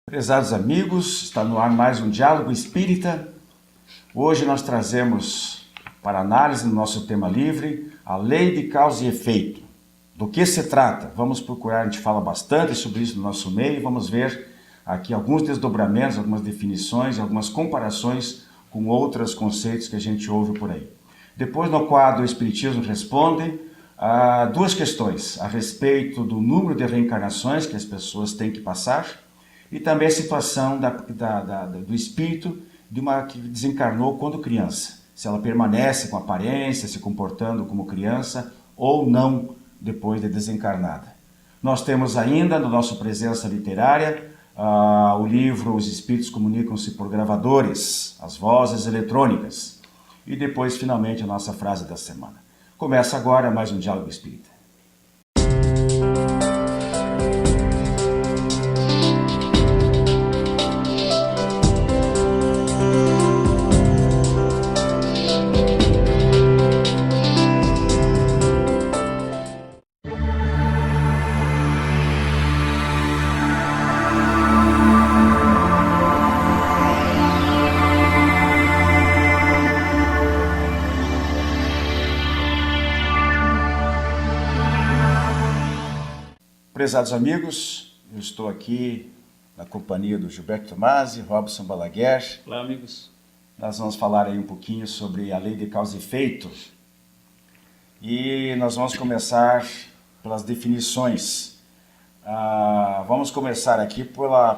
Prezados amigos, está no ar mais um Diálogo Espírita. Hoje nós trazemos para análise no nosso tema livre a lei de causa e efeito. Do que se trata? Vamos procurar, a gente fala bastante sobre isso no nosso meio, vamos ver aqui alguns desdobramentos, algumas definições, algumas comparações com outros conceitos que a gente ouve por aí. Depois, no quadro o Espiritismo Responde, duas questões a respeito do número de reencarnações que as pessoas têm que passar e também a situação do espírito de uma que desencarnou quando criança. Se ela permanece com aparência, se comportando como criança ou não depois de desencarnada. Nós temos ainda no nosso Presença Literária o livro Os Espíritos Comunicam-se por Gravadores, as Vozes Eletrônicas. E depois, finalmente, a nossa frase da semana. Começa agora mais um Diálogo Espírita. Prezados amigos, eu estou aqui na companhia do Gilberto Tomasi, Robson Balaguer. Olá, amigos. Nós vamos falar aí um pouquinho sobre a lei de causa e efeito. E nós vamos começar pelas definições. Vamos começar aqui pela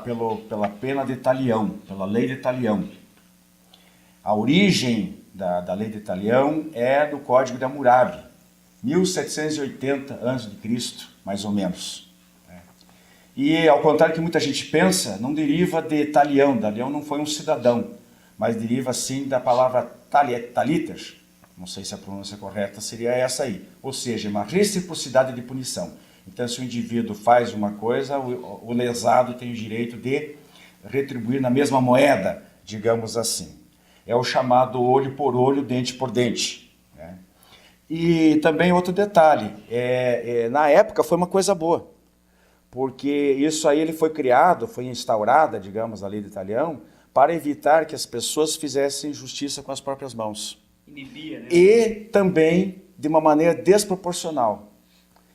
pena de Talião, pela lei de Talião. A origem da lei de Talião é do Código de Hammurabi, 1780 a.C., mais ou menos. E, ao contrário do que muita gente pensa, não deriva de Talião. Talião não foi um cidadão, mas deriva, sim, da palavra taliter. Não sei se a pronúncia correta seria essa aí. Ou seja, uma reciprocidade de punição. Então, se o indivíduo faz uma coisa, o lesado tem o direito de retribuir na mesma moeda, digamos assim. É o chamado olho por olho, dente por dente. Né? E também outro detalhe, na época foi uma coisa boa. Porque isso aí ele foi criado, foi instaurada, digamos, a lei de Talião, para evitar que as pessoas fizessem justiça com as próprias mãos. Inibia, né? E também de uma maneira desproporcional.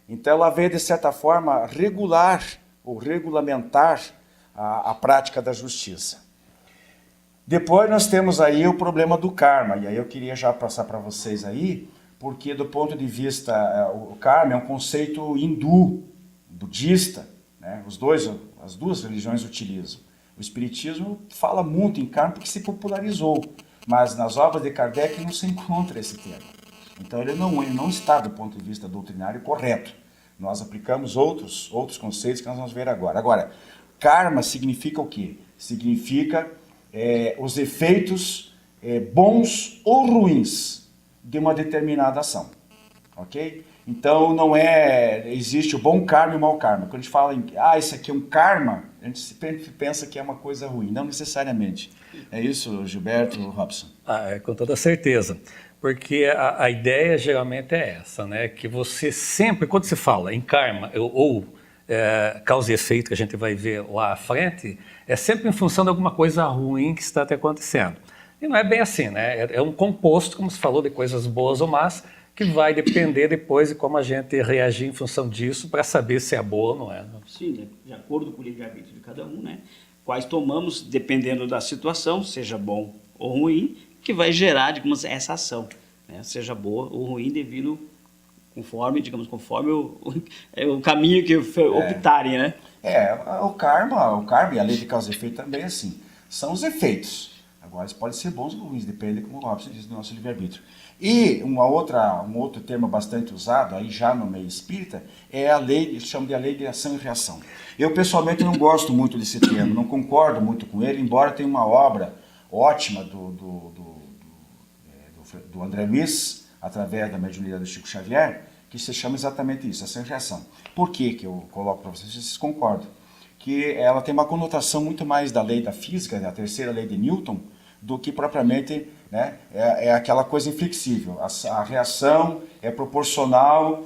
Então ela veio, de certa forma, regular ou regulamentar a prática da justiça. Depois nós temos aí o problema do karma, e aí eu queria já passar para vocês aí, porque do ponto de vista, o karma é um conceito hindu, budista, né? As duas religiões utilizam. O Espiritismo fala muito em karma porque se popularizou, mas nas obras de Kardec não se encontra esse termo. Então ele não está, do ponto de vista doutrinário, correto. Nós aplicamos outros conceitos que nós vamos ver agora. Agora, karma significa o quê? Significa os efeitos bons ou ruins de uma determinada ação. Ok? Então não existe o bom karma e o mau karma. Quando a gente fala em, isso aqui é um karma, a gente sempre pensa que é uma coisa ruim, não necessariamente. É isso, Gilberto, Robson? Com toda certeza. Porque a ideia geralmente é essa, né? Que você sempre, quando se fala em karma ou causa e efeito, que a gente vai ver lá à frente, é sempre em função de alguma coisa ruim que está te acontecendo. E não é bem assim, né? É um composto, como se falou, de coisas boas ou más, que vai depender depois de como a gente reagir em função disso para saber se é boa ou não é. Sim, né? De acordo com o livre-arbítrio de cada um, né? Quais tomamos, dependendo da situação, seja bom ou ruim, que vai gerar, digamos, essa ação, né? Seja boa ou ruim, devido conforme o caminho que optarem, né? O karma e a lei de causa e efeito também, assim, são os efeitos. Agora, isso pode ser bons ou ruins, depende, como o Robson diz, do nosso livre-arbítrio. E um outro termo bastante usado, aí já no meio espírita, é a lei, eles chamam de a lei de ação e reação. Eu, pessoalmente, não gosto muito desse termo, não concordo muito com ele, embora tenha uma obra ótima do André Luiz, através da mediunidade do Chico Xavier, que se chama exatamente isso, ação e reação. Por que eu coloco para vocês concordam? Que ela tem uma conotação muito mais da lei da física, da terceira lei de Newton, do que propriamente, né, aquela coisa inflexível. A reação é proporcional,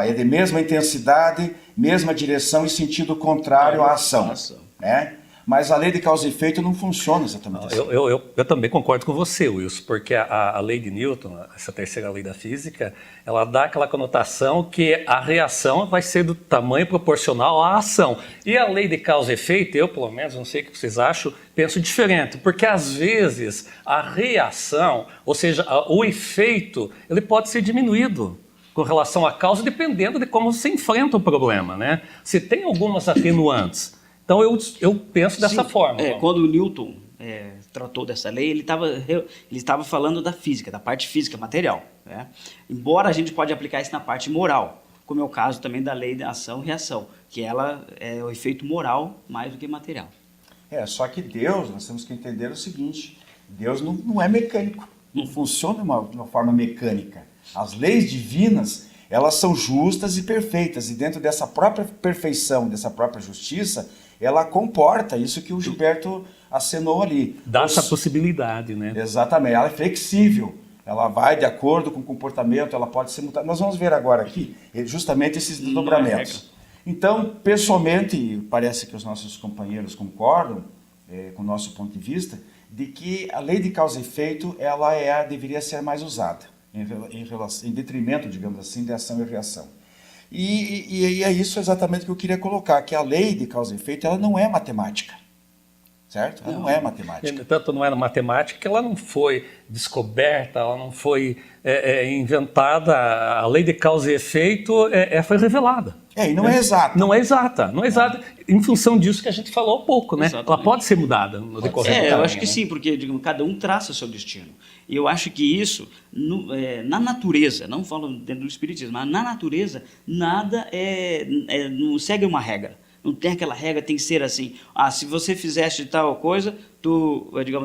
é de mesma intensidade, mesma direção e sentido contrário à ação. Né? Mas a lei de causa e efeito não funciona exatamente assim. Eu também concordo com você, Wilson, porque a lei de Newton, essa terceira lei da física, ela dá aquela conotação que a reação vai ser do tamanho proporcional à ação. E a lei de causa e efeito, eu pelo menos, não sei o que vocês acham, penso diferente, porque às vezes a reação, ou seja, o efeito, ele pode ser diminuído com relação à causa, dependendo de como você enfrenta o problema, né? Se tem algumas atenuantes. Então eu penso dessa forma. Quando o Newton tratou dessa lei, ele estava falando da física, da parte física, material. Né? Embora a gente pode aplicar isso na parte moral, como é o caso também da lei de ação e reação, que ela é o efeito moral mais do que material. Só que Deus, nós temos que entender o seguinte, Deus não é mecânico, não funciona de uma forma mecânica. As leis divinas, elas são justas e perfeitas, e dentro dessa própria perfeição, dessa própria justiça, ela comporta isso que o Gilberto acenou ali. Dá essa possibilidade, né? Exatamente, ela é flexível, ela vai de acordo com o comportamento, ela pode ser mutada. Nós vamos ver agora aqui justamente esses desdobramentos. Então, pessoalmente, parece que os nossos companheiros concordam com o nosso ponto de vista, de que a lei de causa e efeito, ela deveria ser mais usada, em detrimento, digamos assim, de ação e reação. E é isso exatamente que eu queria colocar, que a lei de causa e efeito, ela não é matemática, certo? Ela não é matemática. Tanto não é matemática que ela não foi descoberta, ela não foi inventada, a lei de causa e efeito foi revelada. E não é exata. Não é exata, não é exata, em função disso que a gente falou há pouco, né? Exatamente. Ela pode ser mudada no decorrer do caminho. Eu acho que sim, porque digamos, cada um traça o seu destino. E eu acho que isso, na natureza, não falo dentro do espiritismo, mas na natureza, nada não segue uma regra. Não tem aquela regra, tem que ser assim. Se você fizeste tal coisa,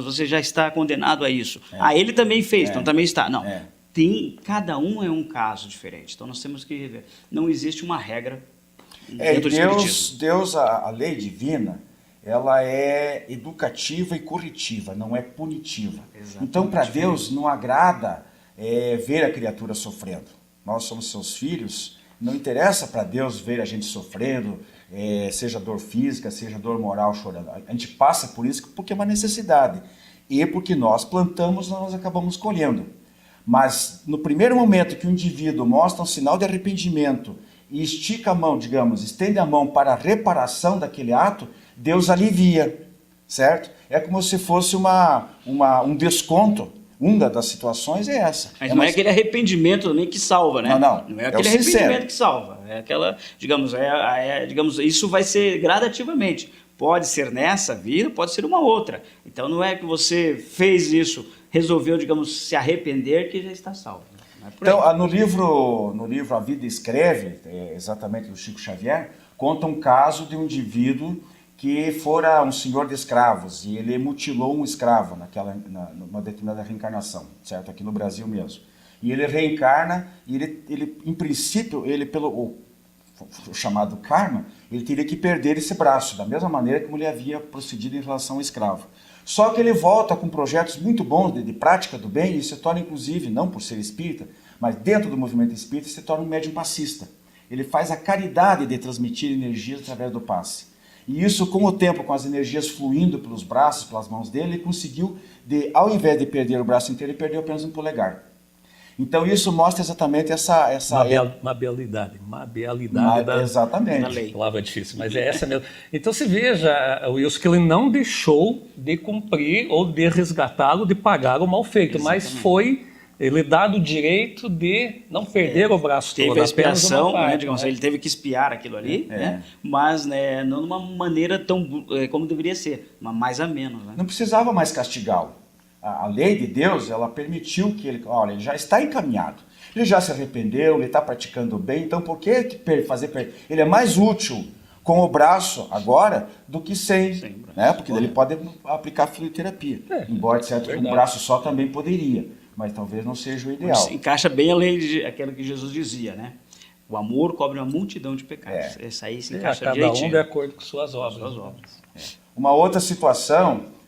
você já está condenado a isso. Ele também fez, então também está. Não. Cada um é um caso diferente. Então nós temos que ver. Não existe uma regra dentro do espiritismo. Deus, a lei divina, ela é educativa e corretiva, não é punitiva. Exatamente. Então, para Deus, não agrada ver a criatura sofrendo. Nós somos seus filhos, não interessa para Deus ver a gente sofrendo, seja dor física, seja dor moral, chorando. A gente passa por isso porque é uma necessidade. E porque nós plantamos, nós acabamos colhendo. Mas, no primeiro momento que o indivíduo mostra um sinal de arrependimento e estica a mão, digamos, estende a mão para a reparação daquele ato, Deus alivia, certo? É como se fosse um desconto. Uma das situações é essa. Mas não é aquele arrependimento também que salva, né? Não é aquele arrependimento que salva. É aquela, digamos, isso vai ser gradativamente. Pode ser nessa vida, pode ser uma outra. Então não é que você fez isso, resolveu, digamos, se arrepender que já está salvo. Então, no livro A Vida Escreve, exatamente do Chico Xavier, conta um caso de um indivíduo que fora um senhor de escravos e ele mutilou um escravo numa determinada reencarnação, certo? Aqui no Brasil mesmo. E ele reencarna e ele em princípio, pelo o chamado karma, ele teria que perder esse braço, da mesma maneira como ele havia procedido em relação ao escravo. Só que ele volta com projetos muito bons de prática do bem e se torna, inclusive, não por ser espírita, mas dentro do movimento espírita, se torna um médium passista. Ele faz a caridade de transmitir energias através do passe. E isso, com o tempo, com as energias fluindo pelos braços, pelas mãos dele, ele conseguiu, ao invés de perder o braço inteiro, ele perdeu apenas um polegar. Então isso mostra exatamente essa mabialidade exatamente. da lei. Palavra difícil, mas é essa mesmo. Então se veja, Wilson, que ele não deixou de cumprir ou de resgatá-lo, de pagar o mal feito, exatamente. Mas foi ele dado o direito de não perder o braço todo. Teve a expiação, digamos, ele teve que expiar aquilo ali, né? Mas não de uma maneira tão como deveria ser, mas mais a menos. Né? Não precisava mais castigá-lo. A lei de Deus, ela permitiu que ele já está encaminhado. Ele já se arrependeu, ele está praticando bem, então por que fazer... Ele é mais útil com o braço agora do que sem, né? Porque ele pode aplicar fisioterapia. Embora, certo, com um braço só também poderia, mas talvez não seja o ideal. Mas encaixa bem a lei, aquilo que Jesus dizia, né? O amor cobre uma multidão de pecados. Essa aí se encaixa cada direitinho. Um de acordo com suas obras. Uma outra situação...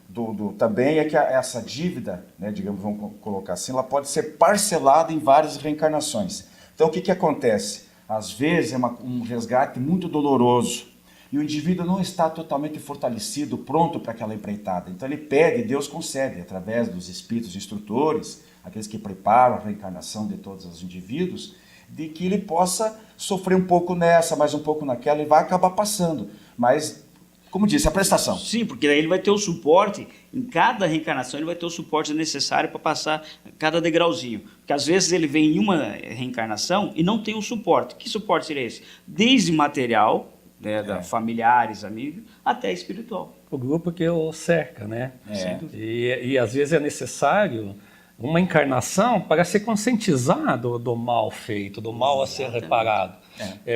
também é que essa dívida, né, digamos, vamos colocar assim, ela pode ser parcelada em várias reencarnações. Então o que acontece? Às vezes é um resgate muito doloroso, e o indivíduo não está totalmente fortalecido, pronto para aquela empreitada. Então ele pede, Deus concede, através dos espíritos instrutores, aqueles que preparam a reencarnação de todos os indivíduos, de que ele possa sofrer um pouco nessa, mais um pouco naquela, e vai acabar passando. Mas, como disse, a prestação. Sim, porque daí ele vai ter o suporte, em cada reencarnação ele vai ter o suporte necessário para passar cada degrauzinho. Porque às vezes ele vem em uma reencarnação e não tem um suporte. Que suporte seria esse? Desde material, né, familiares, amigos, até espiritual. O grupo que o cerca, né? É. E às vezes é necessário uma encarnação para ser conscientizado do mal feito, do mal a ser reparado.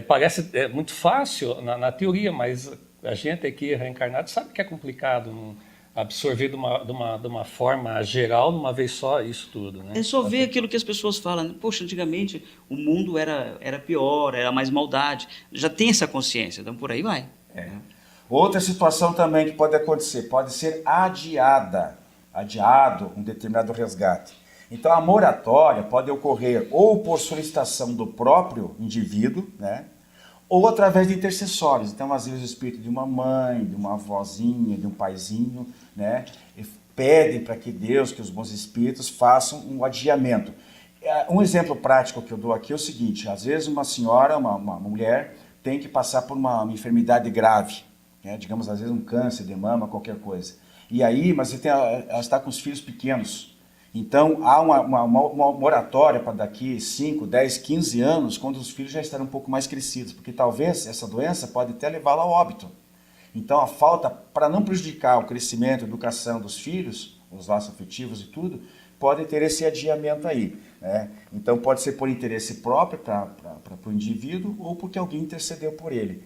Parece muito fácil na teoria, mas a gente aqui reencarnado sabe que é complicado absorver de uma forma geral, de uma vez só, isso tudo. Né? É só ver aquilo que as pessoas falam. Né? Poxa, antigamente o mundo era pior, era mais maldade. Já tem essa consciência, então por aí vai. Outra situação também que pode acontecer, pode ser adiado um determinado resgate. Então a moratória pode ocorrer ou por solicitação do próprio indivíduo, né? Ou através de intercessórios. Então, às vezes, o espírito de uma mãe, de uma avózinha, de um paizinho, né, pedem para que Deus, que os bons espíritos façam um adiamento. Um exemplo prático que eu dou aqui é o seguinte: às vezes uma senhora, uma mulher, tem que passar por uma enfermidade grave, né, digamos, às vezes um câncer de mama, qualquer coisa. E aí, mas ela está com os filhos pequenos. Então, há uma moratória para daqui 5, 10, 15 anos, quando os filhos já estarão um pouco mais crescidos, porque talvez essa doença pode até levá-la ao óbito. Então, a falta, para não prejudicar o crescimento, a educação dos filhos, os laços afetivos e tudo, pode ter esse adiamento aí. Né? Então, pode ser por interesse próprio para o indivíduo ou porque alguém intercedeu por ele.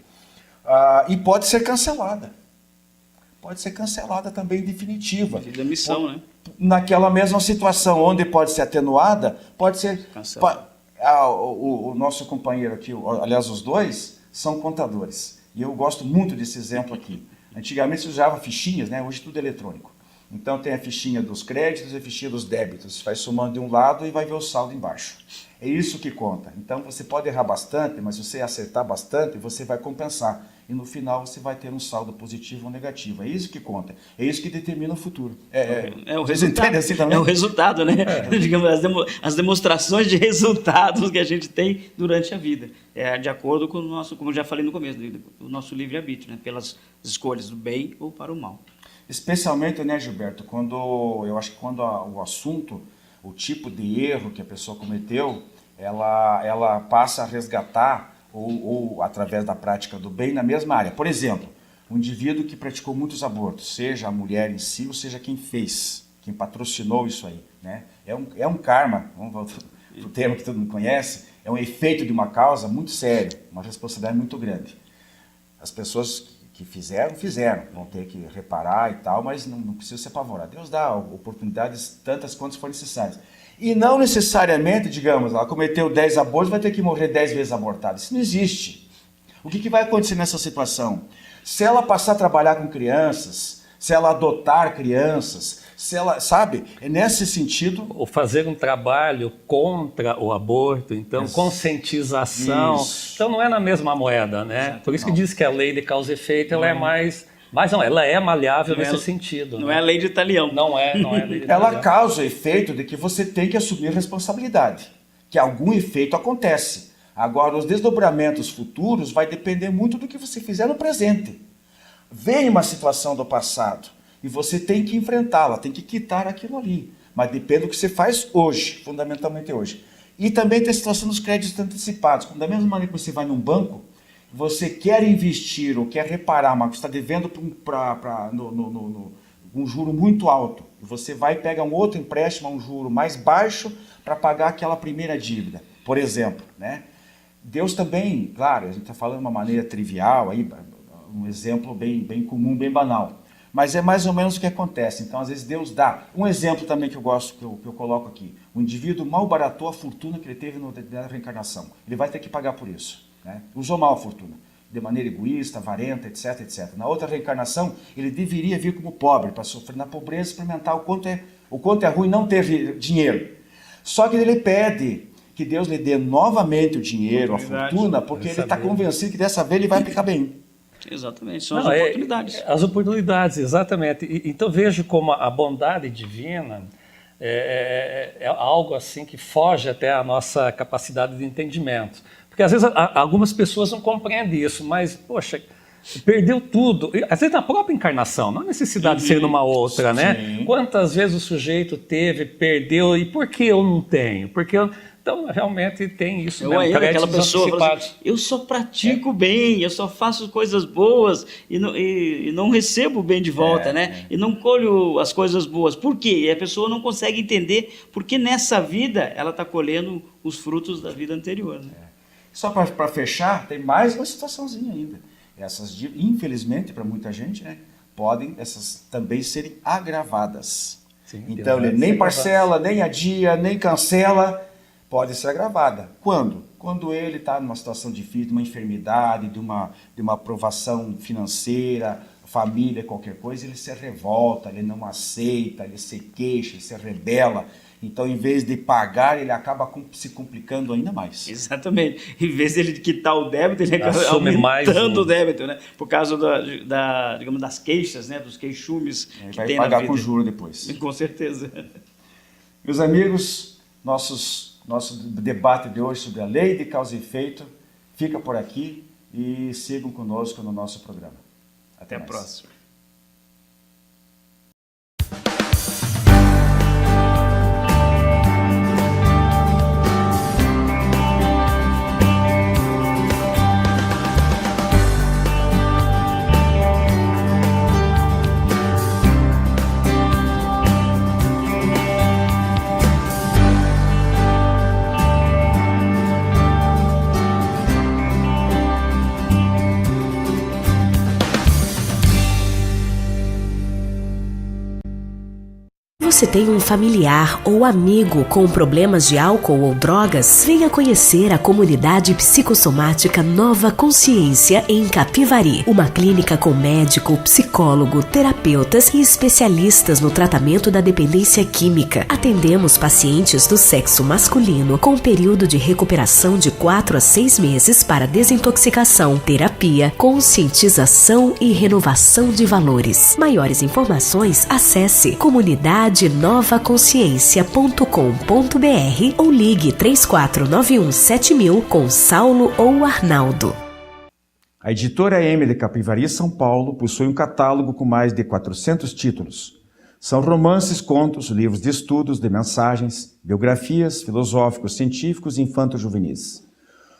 E pode ser cancelada. Pode ser cancelada também, definitiva. Da missão, né? Naquela mesma situação, onde pode ser atenuada, pode ser... O nosso companheiro aqui, aliás, os dois, são contadores. E eu gosto muito desse exemplo aqui. Antigamente se usava fichinhas, né? Hoje tudo é eletrônico. Então tem a fichinha dos créditos e a fichinha dos débitos. Você vai somando de um lado e vai ver o saldo embaixo. É isso que conta. Então você pode errar bastante, mas se você acertar bastante, você vai compensar. E no final você vai ter um saldo positivo ou negativo. É isso que conta. É isso que determina o futuro. O Vocês resultado, entendem assim também? é o resultado, né? Digamos, as demonstrações de resultados que a gente tem durante a vida. De acordo com o nosso, como eu já falei no começo, o nosso livre-arbítrio, né? Pelas escolhas do bem ou para o mal. Especialmente, né, Gilberto, eu acho que quando o assunto, o tipo de erro que a pessoa cometeu, ela passa a resgatar ou através da prática do bem na mesma área. Por exemplo, um indivíduo que praticou muitos abortos, seja a mulher em si ou seja quem fez, quem patrocinou isso aí. Né? É um karma, vamos voltar para o termo que todo mundo conhece, é um efeito de uma causa muito sério, uma responsabilidade muito grande. As pessoas que fizeram, vão ter que reparar e tal, mas não precisa se apavorar. Deus dá oportunidades tantas quantas forem necessárias. E não necessariamente, digamos, ela cometeu 10 abortos, vai ter que morrer 10 vezes abortada. Isso não existe. O que vai acontecer nessa situação? Se ela passar a trabalhar com crianças, se ela adotar crianças, se ela, sabe, é nesse sentido... Ou fazer um trabalho contra o aborto, então, conscientização. Isso. Então, não é na mesma moeda, né? Por isso que diz que a lei de causa e efeito, ela é mais... Mas não, ela é maleável nesse sentido. Não é a lei de Italião. Não é a lei de Ela Italião. causa o efeito de que você tem que assumir responsabilidade, que algum efeito acontece. Agora, os desdobramentos futuros vai depender muito do que você fizer no presente. Vem uma situação do passado e você tem que enfrentá-la, tem que quitar aquilo ali. Mas depende do que você faz hoje, fundamentalmente hoje. E também tem a situação dos créditos antecipados. Da mesma maneira que você vai num banco, você quer investir ou quer reparar, mas está devendo um juro muito alto. Você vai pegar um outro empréstimo a um juro mais baixo para pagar aquela primeira dívida, por exemplo. Né? Deus também, claro, a gente está falando de uma maneira trivial, aí, um exemplo bem comum, bem banal. Mas é mais ou menos o que acontece. Então, às vezes, Deus dá. Um exemplo também que eu gosto, que eu coloco aqui. O indivíduo malbaratou a fortuna que ele teve na reencarnação. Ele vai ter que pagar por isso. Né? Usou mal a fortuna, de maneira egoísta, avarenta, etc, etc. Na outra reencarnação, ele deveria vir como pobre, para sofrer na pobreza, experimentar o quanto é ruim não ter dinheiro. Só que ele pede que Deus lhe dê novamente o dinheiro, a fortuna, porque ele está convencido que dessa vez ele vai ficar bem. Exatamente, são as oportunidades. As oportunidades, exatamente. Então vejo como a bondade divina é algo assim que foge até a nossa capacidade de entendimento. Porque às vezes algumas pessoas não compreendem isso, mas, poxa, perdeu tudo. Às vezes na própria encarnação, não há necessidade de ser numa outra, né? Sim. Quantas vezes o sujeito teve, perdeu, e por que eu não tenho? Então, realmente tem isso mesmo. Aquela pessoa fala assim, eu só pratico bem, eu só faço coisas boas e não recebo o bem de volta, né? E não colho as coisas boas. Por quê? E a pessoa não consegue entender porque nessa vida ela está colhendo os frutos da vida anterior, né? Só para fechar, tem mais uma situaçãozinha ainda. Infelizmente, para muita gente, né, podem essas também serem agravadas. Sim, então, ele nem parcela, nem adia, nem cancela, pode ser agravada. Quando? Quando ele está numa situação difícil, de uma enfermidade, de uma provação financeira, família, qualquer coisa, ele se revolta, ele não aceita, ele se queixa, ele se rebela. Então, em vez de pagar, ele acaba se complicando ainda mais. Exatamente. Em vez de ele quitar o débito, ele acaba aumentando o débito, né? Por causa digamos, das queixas, né? Dos queixumes que tem na vida. Vai pagar com juros depois. Com certeza. Meus amigos, nosso debate de hoje sobre a lei de causa e efeito fica por aqui e sigam conosco no nosso programa. Até a próxima. Você tem um familiar ou amigo com problemas de álcool ou drogas? Venha conhecer a comunidade psicossomática Nova Consciência em Capivari. Uma clínica com médico, psicólogo, terapeutas e especialistas no tratamento da dependência química. Atendemos pacientes do sexo masculino com período de recuperação de 4 a 6 meses para desintoxicação, terapia, conscientização e renovação de valores. Maiores informações, acesse comunidadenovaconsciência.com.br ou ligue 34917000 com Saulo ou Arnaldo. A editora M de Capivari, São Paulo, possui um catálogo com mais de 400 títulos. São romances, contos, livros de estudos, de mensagens, biografias, filosóficos, científicos e infanto-juvenis.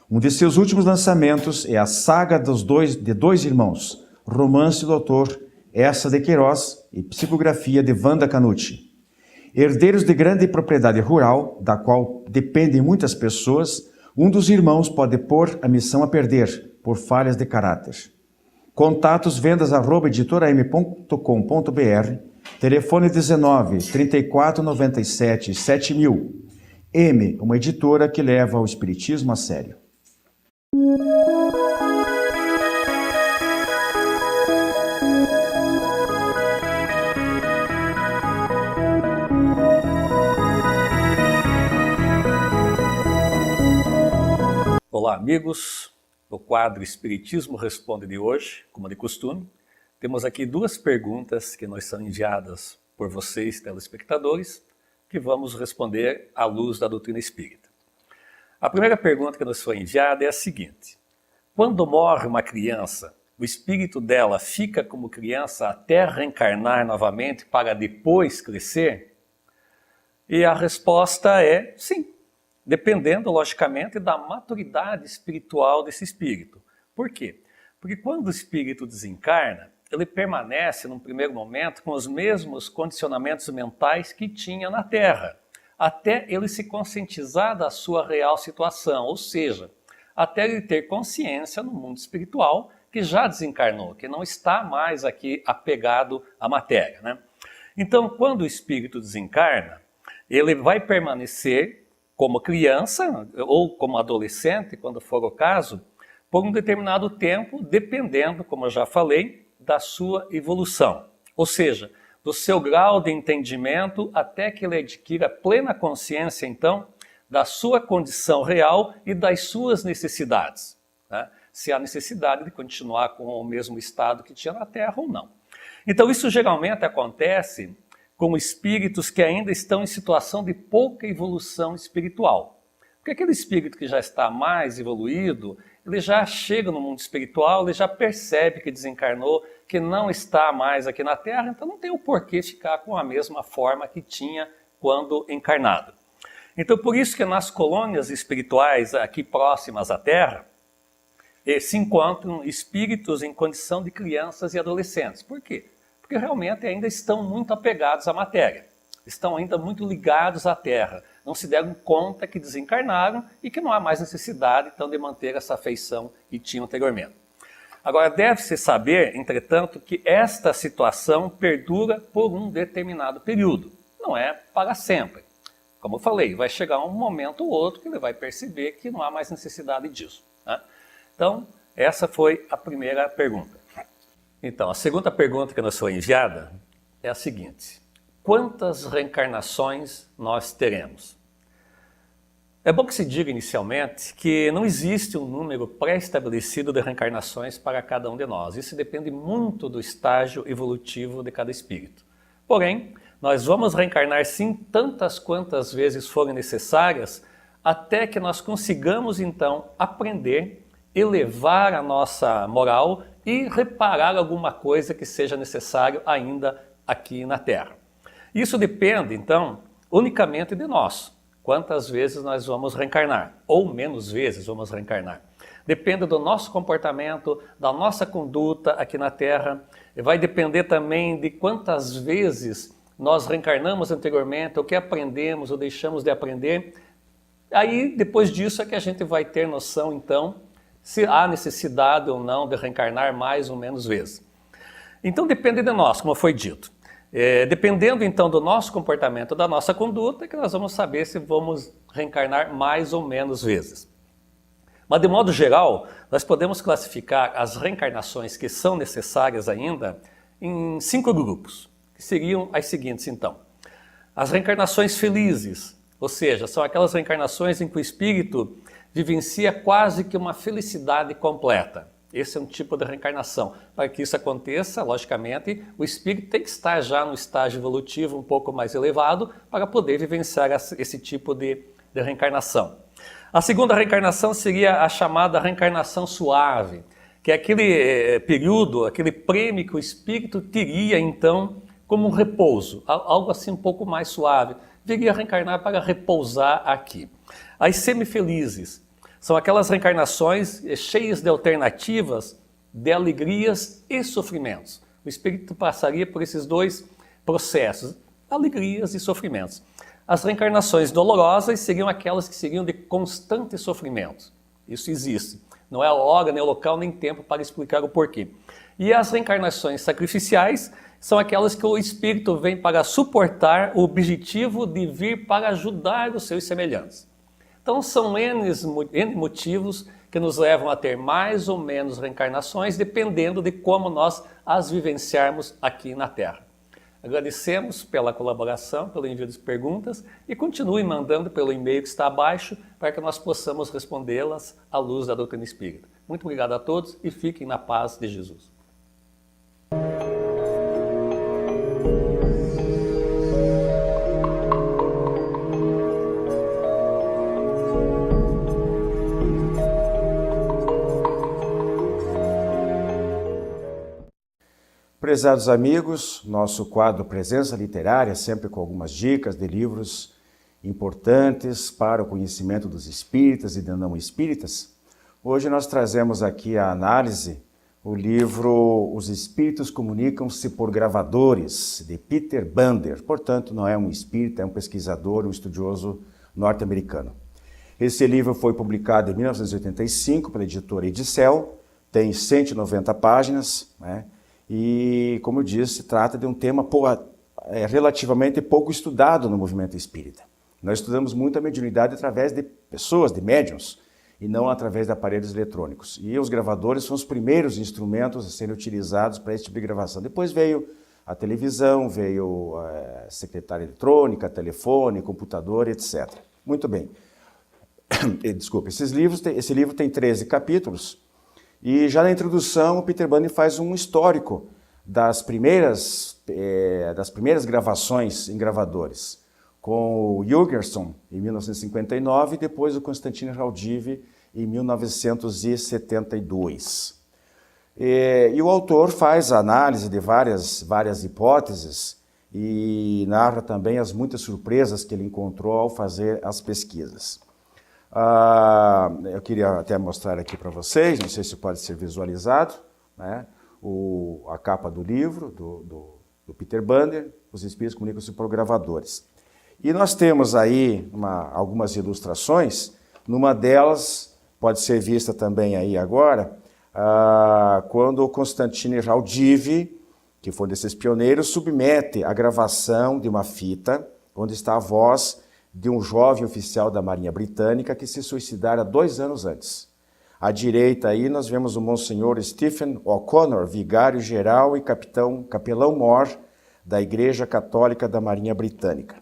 Um de seus últimos lançamentos é a Saga de Dois Irmãos, romance do autor Essa de Queiroz e psicografia de Wanda Canucci. Herdeiros de grande propriedade rural, da qual dependem muitas pessoas, um dos irmãos pode pôr a missão a perder, por falhas de caráter. Contatos vendas@editoram.com.br, telefone 19 34 97 7000. M, uma editora que leva o espiritismo a sério. Olá, amigos. No quadro Espiritismo Responde de hoje, como de costume, temos aqui duas perguntas que nos são enviadas por vocês, telespectadores, que vamos responder à luz da doutrina espírita. A primeira pergunta que nos foi enviada é a seguinte: quando morre uma criança, o espírito dela fica como criança até reencarnar novamente para depois crescer? E a resposta é sim. Dependendo, logicamente, da maturidade espiritual desse espírito. Por quê? Porque quando o espírito desencarna, ele permanece, num primeiro momento, com os mesmos condicionamentos mentais que tinha na Terra, até ele se conscientizar da sua real situação, ou seja, até ele ter consciência no mundo espiritual que já desencarnou, que não está mais aqui apegado à matéria, né? Então, quando o espírito desencarna, ele vai permanecer como criança ou como adolescente, quando for o caso, por um determinado tempo, dependendo, como eu já falei, da sua evolução. Ou seja, do seu grau de entendimento até que ele adquira plena consciência, então, da sua condição real e das suas necessidades, né? se há necessidade de continuar com o mesmo estado que tinha na Terra ou não. Então isso geralmente acontece com espíritos que ainda estão em situação de pouca evolução espiritual. Porque aquele espírito que já está mais evoluído, ele já chega no mundo espiritual, ele já percebe que desencarnou, que não está mais aqui na Terra, então não tem o porquê ficar com a mesma forma que tinha quando encarnado. Então por isso que nas colônias espirituais aqui próximas à Terra, se encontram espíritos em condição de crianças e adolescentes. Por quê? Porque realmente ainda estão muito apegados à matéria, estão ainda muito ligados à Terra, não se deram conta que desencarnaram e que não há mais necessidade então de manter essa afeição que tinham anteriormente. Agora deve-se saber, entretanto, que esta situação perdura por um determinado período, não é para sempre. Como eu falei, vai chegar um momento ou outro que ele vai perceber que não há mais necessidade disso, né? Então, essa foi a primeira pergunta. Então, a segunda pergunta que nos foi enviada é a seguinte: quantas reencarnações nós teremos? É bom que se diga inicialmente que não existe um número pré-estabelecido de reencarnações para cada um de nós. Isso depende muito do estágio evolutivo de cada espírito. Porém, nós vamos reencarnar sim tantas quantas vezes forem necessárias, até que nós consigamos então aprender, elevar a nossa moral e reparar alguma coisa que seja necessário ainda aqui na Terra. Isso depende, então, unicamente de nós. Quantas vezes nós vamos reencarnar, ou menos vezes vamos reencarnar. Depende do nosso comportamento, da nossa conduta aqui na Terra. Vai depender também de quantas vezes nós reencarnamos anteriormente, o que aprendemos ou deixamos de aprender. Aí, depois disso, é que a gente vai ter noção, então, se há necessidade ou não de reencarnar mais ou menos vezes. Então depende de nós, como foi dito. Dependendo então do nosso comportamento, da nossa conduta, que nós vamos saber se vamos reencarnar mais ou menos vezes. Mas de modo geral, nós podemos classificar as reencarnações que são necessárias ainda em 5 grupos, que seriam as seguintes então. As reencarnações felizes, ou seja, são aquelas reencarnações em que o espírito vivencia quase que uma felicidade completa. Esse é um tipo de reencarnação. Para que isso aconteça, logicamente, o espírito tem que estar já no estágio evolutivo um pouco mais elevado para poder vivenciar esse tipo de reencarnação. A segunda reencarnação seria a chamada reencarnação suave, que é aquele período, aquele prêmio que o espírito teria então como um repouso, algo assim um pouco mais suave. Viria a reencarnar para repousar aqui. As semifelizes são aquelas reencarnações cheias de alternativas, de alegrias e sofrimentos. O espírito passaria por esses dois processos, alegrias e sofrimentos. As reencarnações dolorosas seriam aquelas que seriam de constante sofrimento. Isso existe. Não é a hora, nem o local, nem tempo para explicar o porquê. E as reencarnações sacrificiais são aquelas que o espírito vem para suportar o objetivo de vir para ajudar os seus semelhantes. Então são N motivos que nos levam a ter mais ou menos reencarnações, dependendo de como nós as vivenciarmos aqui na Terra. Agradecemos pela colaboração, pelo envio de perguntas e continue mandando pelo e-mail que está abaixo para que nós possamos respondê-las à luz da doutrina espírita. Muito obrigado a todos e fiquem na paz de Jesus. Prezados amigos, nosso quadro Presença Literária, sempre com algumas dicas de livros importantes para o conhecimento dos espíritas e de não espíritas. Hoje nós trazemos aqui a análise o livro Os Espíritos Comunicam-se por Gravadores, de Peter Bander. Portanto, não é um espírita, é um pesquisador, um estudioso norte-americano. Esse livro foi publicado em 1985 pela editora Edicel, tem 190 páginas, né? E, como eu disse, se trata de um tema relativamente pouco estudado no movimento espírita. Nós estudamos muito a mediunidade através de pessoas, de médiuns, e não através de aparelhos eletrônicos. E os gravadores são os primeiros instrumentos a serem utilizados para esse tipo de gravação. Depois veio a televisão, veio a secretária eletrônica, telefone, computador, etc. Muito bem. Desculpe, esse livro tem 13 capítulos, E já na introdução, o Peter Bunny faz um histórico das primeiras gravações em gravadores, com o Jürgenson em 1959 e depois o Konstantin Raudive em 1972. E o autor faz a análise de várias hipóteses e narra também as muitas surpresas que ele encontrou ao fazer as pesquisas. Eu queria até mostrar aqui para vocês, não sei se pode ser visualizado, né? A capa do livro, do Peter Bunny, Os Espíritos Comunicam-se por Gravadores. E nós temos aí algumas ilustrações, numa delas pode ser vista também aí agora, quando o Konstantin Raudive, que foi um desses pioneiros, submete a gravação de uma fita, onde está a voz de um jovem oficial da Marinha Britânica que se suicidara 2 anos antes. À direita aí nós vemos o Monsenhor Stephen O'Connor, vigário-geral e capelão-mor da Igreja Católica da Marinha Britânica.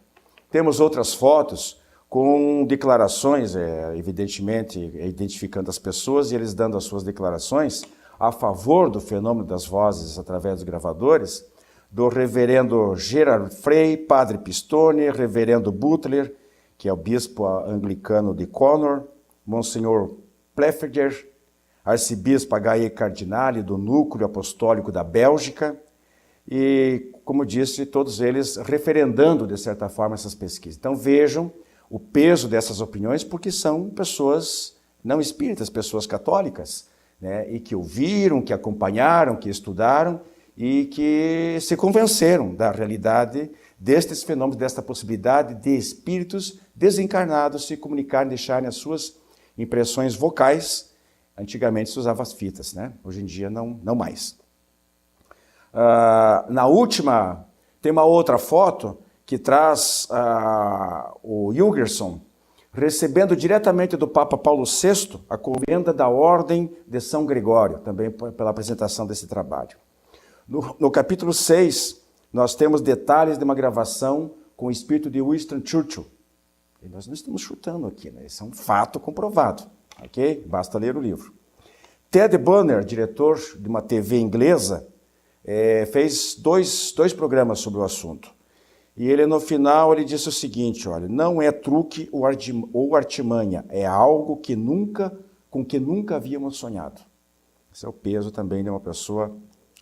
Temos outras fotos com declarações, evidentemente identificando as pessoas e eles dando as suas declarações a favor do fenômeno das vozes através dos gravadores, do reverendo Gerard Frey, padre Pistone, reverendo Butler, que é o bispo anglicano de Connor, Monsenhor Pleffiger, arcebispo H.E. Cardinale do Núcleo Apostólico da Bélgica, e, como disse, todos eles referendando, de certa forma, essas pesquisas. Então vejam o peso dessas opiniões, porque são pessoas não espíritas, pessoas católicas, né, e que ouviram, que acompanharam, que estudaram, e que se convenceram da realidade destes fenômenos, desta possibilidade de espíritos desencarnados se comunicarem, deixarem as suas impressões vocais. Antigamente se usava as fitas, né? Hoje em dia não mais. Na última, tem uma outra foto que traz o Jürgenson recebendo diretamente do Papa Paulo VI a comenda da Ordem de São Gregório, também pela apresentação desse trabalho. No capítulo 6, nós temos detalhes de uma gravação com o espírito de Winston Churchill. E nós não estamos chutando aqui, né? Isso é um fato comprovado, ok? Basta ler o livro. Ted Bunner, diretor de uma TV inglesa, fez dois programas sobre o assunto. E ele, no final, ele disse o seguinte, olha, não é truque ou artimanha, é algo com que nunca havíamos sonhado. Esse é o peso também de uma pessoa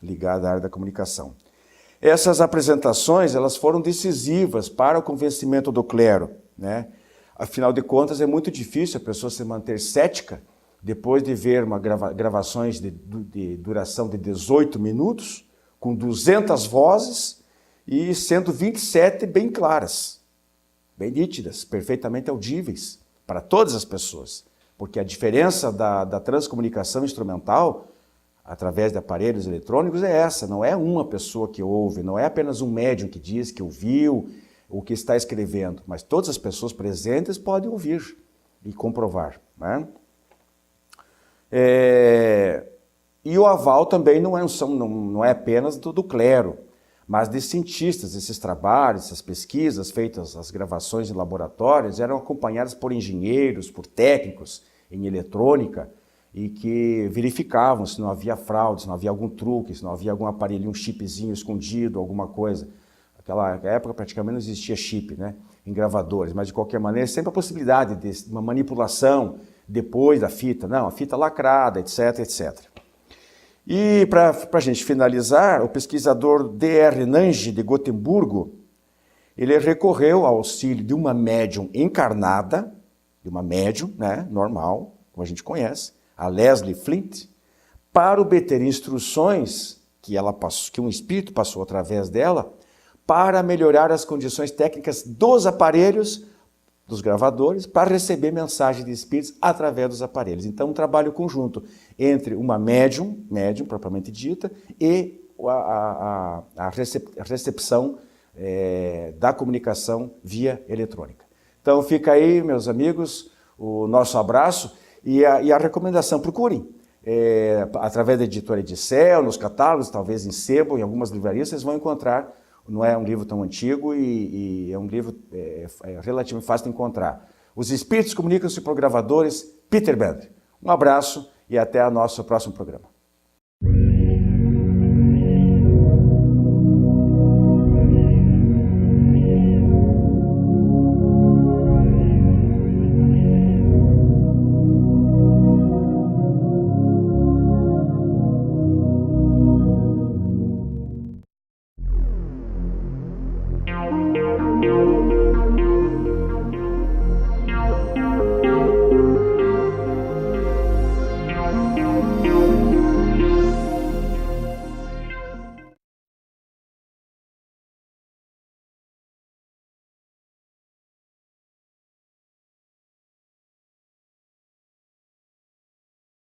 ligada à área da comunicação. Essas apresentações, elas foram decisivas para o convencimento do clero, né? Afinal de contas, é muito difícil a pessoa se manter cética depois de ver gravações de duração de 18 minutos, com 200 vozes e sendo 27 bem claras, bem nítidas, perfeitamente audíveis para todas as pessoas. Porque a diferença da transcomunicação instrumental através de aparelhos eletrônicos é essa, não é uma pessoa que ouve, não é apenas um médium que diz que ouviu o que está escrevendo, mas todas as pessoas presentes podem ouvir e comprovar, né? E o aval também não é apenas do clero, mas de cientistas. Esses trabalhos, essas pesquisas feitas, as gravações em laboratórios, eram acompanhadas por engenheiros, por técnicos em eletrônica, e que verificavam se não havia fraude, se não havia algum truque, se não havia algum aparelhinho, um chipzinho escondido, alguma coisa. Naquela época praticamente não existia chip, né, em gravadores, mas de qualquer maneira sempre a possibilidade de uma manipulação depois da fita, não, a fita lacrada, etc, etc. E para a gente finalizar, o pesquisador D.R. Nange, de Gotemburgo, ele recorreu ao auxílio de uma médium encarnada, de uma médium, né, normal, como a gente conhece, a Leslie Flint, para obter instruções que um espírito passou através dela para melhorar as condições técnicas dos aparelhos, dos gravadores, para receber mensagem de espíritos através dos aparelhos. Então, um trabalho conjunto entre uma médium propriamente dita, e a recepção da comunicação via eletrônica. Então, fica aí, meus amigos, o nosso abraço. E a recomendação, procurem, através da editora Edicel, nos catálogos, talvez em sebo, em algumas livrarias, vocês vão encontrar, não é um livro tão antigo e é um livro relativamente fácil de encontrar. Os Espíritos Comunicam-se por Gravadores, Peter Bunny. Um abraço e até o nosso próximo programa.